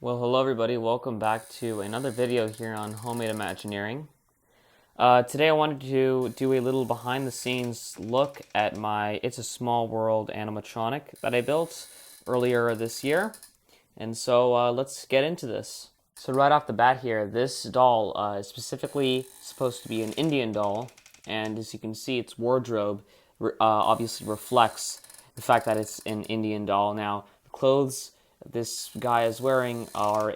Well, hello everybody. Welcome back to another video here on Homemade Imagineering. Today I wanted to do a little behind the scenes look at my It's a Small World animatronic that I built earlier this year. And so let's get into this. So right off the bat here, this doll is specifically supposed to be an Indian doll. And as you can see, its wardrobe obviously reflects the fact that it's an Indian doll. Now, the clothes this guy is wearing are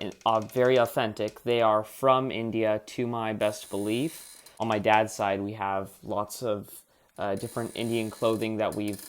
very authentic. They are from India to my best belief. On my dad's side, we have lots of different Indian clothing that we've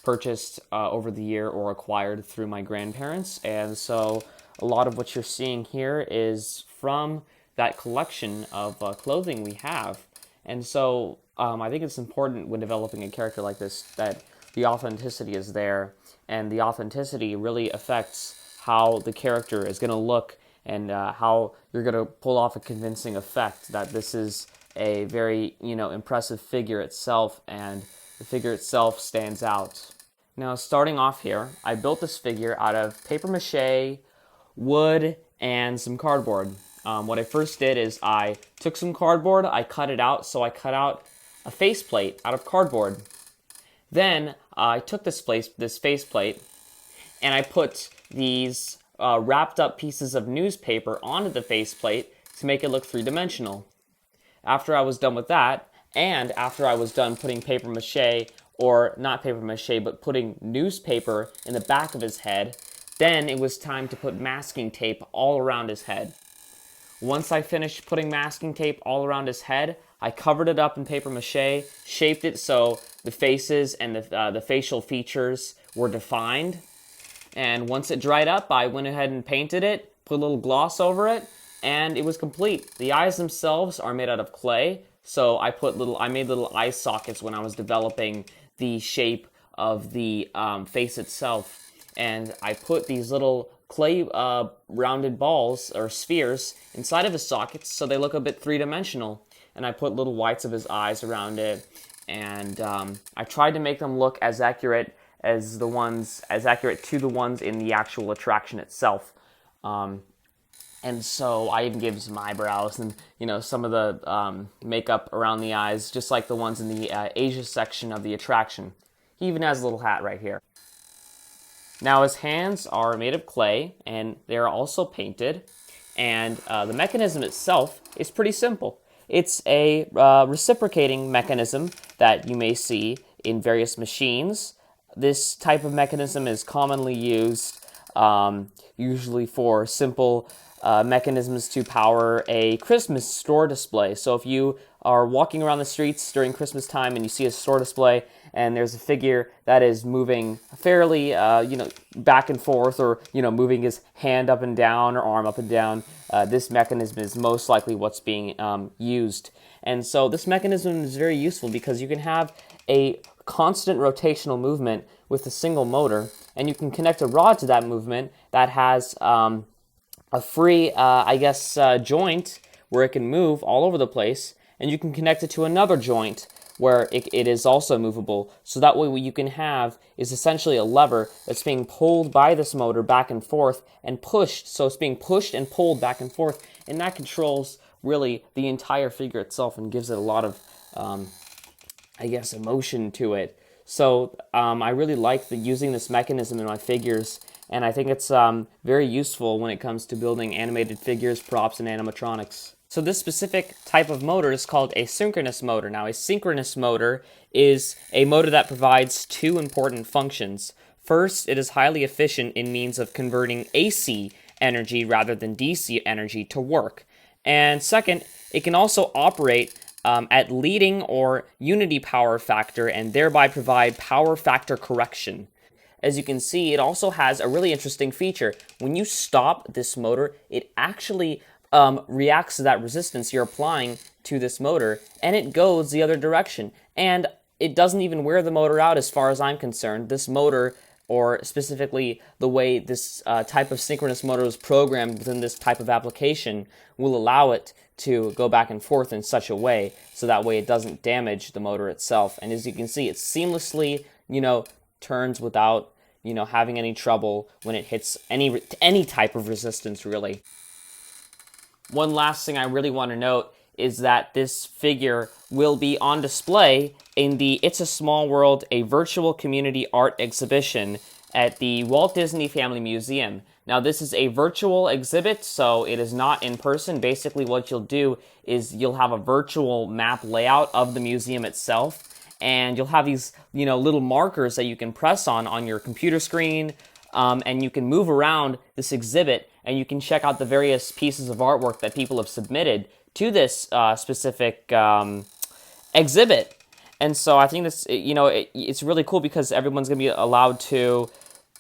purchased over the year or acquired through my grandparents. And so a lot of what you're seeing here is from that collection of clothing we have. And so I think it's important when developing a character like this that the authenticity is there, and the authenticity really affects how the character is going to look and how you're going to pull off a convincing effect that this is a very, impressive figure itself, and the figure itself stands out. Now, starting off here, I built this figure out of paper mache, wood, and some cardboard. What I first did is I took some cardboard, I cut it out, so I cut out a faceplate out of cardboard. Then I took this faceplate and I put these wrapped up pieces of newspaper onto the faceplate to make it look three-dimensional. After I was done with that, and after I was done putting paper mache, or not paper mache, but putting newspaper in the back of his head, then it was time to put masking tape all around his head. Once I finished putting masking tape all around his head, I covered it up in paper mache, shaped it so the faces and the facial features were defined. And once it dried up, I went ahead and painted it, put a little gloss over it, and it was complete. The eyes themselves are made out of clay, so I made little eye sockets when I was developing the shape of the face itself. And I put these little clay rounded balls or spheres inside of his sockets so they look a bit three-dimensional. And I put little whites of his eyes around it, and I tried to make them look as accurate to the ones in the actual attraction itself. And so I even gave him some eyebrows and some of the makeup around the eyes, just like the ones in the Asia section of the attraction. He even has a little hat right here. Now his hands are made of clay, and they are also painted, and the mechanism itself is pretty simple. It's a reciprocating mechanism that you may see in various machines. This type of mechanism is commonly used usually for simple mechanisms to power a Christmas store display. So if you are walking around the streets during Christmas time and you see a store display and there's a figure that is moving fairly, back and forth, or, moving his hand up and down or arm up and down, this mechanism is most likely what's being used. And so this mechanism is very useful because you can have a constant rotational movement with a single motor, and you can connect a rod to that movement that has a free, joint where it can move all over the place, and you can connect it to another joint where it is also movable. So that way what you can have is essentially a lever that's being pulled by this motor back and forth and pushed. So it's being pushed and pulled back and forth, and that controls really the entire figure itself and gives it a lot of, emotion to it. So I really like using this mechanism in my figures, and I think it's very useful when it comes to building animated figures, props, and animatronics. So this specific type of motor is called a synchronous motor. Now, a synchronous motor is a motor that provides two important functions. First, it is highly efficient in means of converting AC energy rather than DC energy to work. And second, it can also operate at leading or unity power factor and thereby provide power factor correction. As you can see, it also has a really interesting feature. When you stop this motor, it actually reacts to that resistance you're applying to this motor, and it goes the other direction. And it doesn't even wear the motor out as far as I'm concerned. This motor, or specifically the way this type of synchronous motor is programmed within this type of application, will allow it to go back and forth in such a way so that way it doesn't damage the motor itself. And as you can see, it seamlessly, turns without having any trouble when it hits any type of resistance, really. One last thing I really want to note is that this figure will be on display in the It's a Small World, a virtual community art exhibition at the Walt Disney Family Museum. Now, this is a virtual exhibit, so it is not in person. Basically, what you'll do is you'll have a virtual map layout of the museum itself, and you'll have these, little markers that you can press on your computer screen, and you can move around this exhibit, and you can check out the various pieces of artwork that people have submitted to this specific exhibit. And so I think this, it's really cool because everyone's going to be allowed to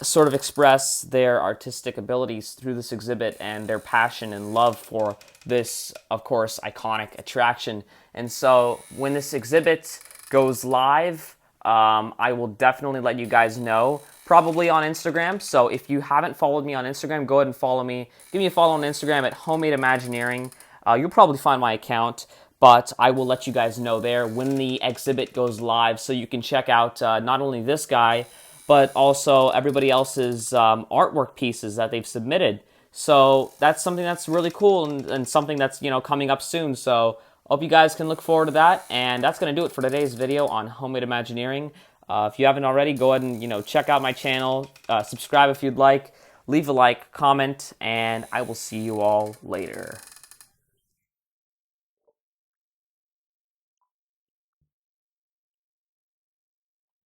sort of express their artistic abilities through this exhibit and their passion and love for this, of course, iconic attraction. And so when this exhibit goes live, I will definitely let you guys know, probably on Instagram. So if you haven't followed me on Instagram, go ahead and follow me. Give me a follow on Instagram at Homemade Imagineering. You'll probably find my account, but I will let you guys know there when the exhibit goes live, so you can check out not only this guy, but also everybody else's artwork pieces that they've submitted. So that's something that's really cool and something that's, coming up soon. So hope you guys can look forward to that. And that's going to do it for today's video on Homemade Imagineering. If you haven't already, go ahead and, check out my channel. Subscribe if you'd like. Leave a like, comment, and I will see you all later.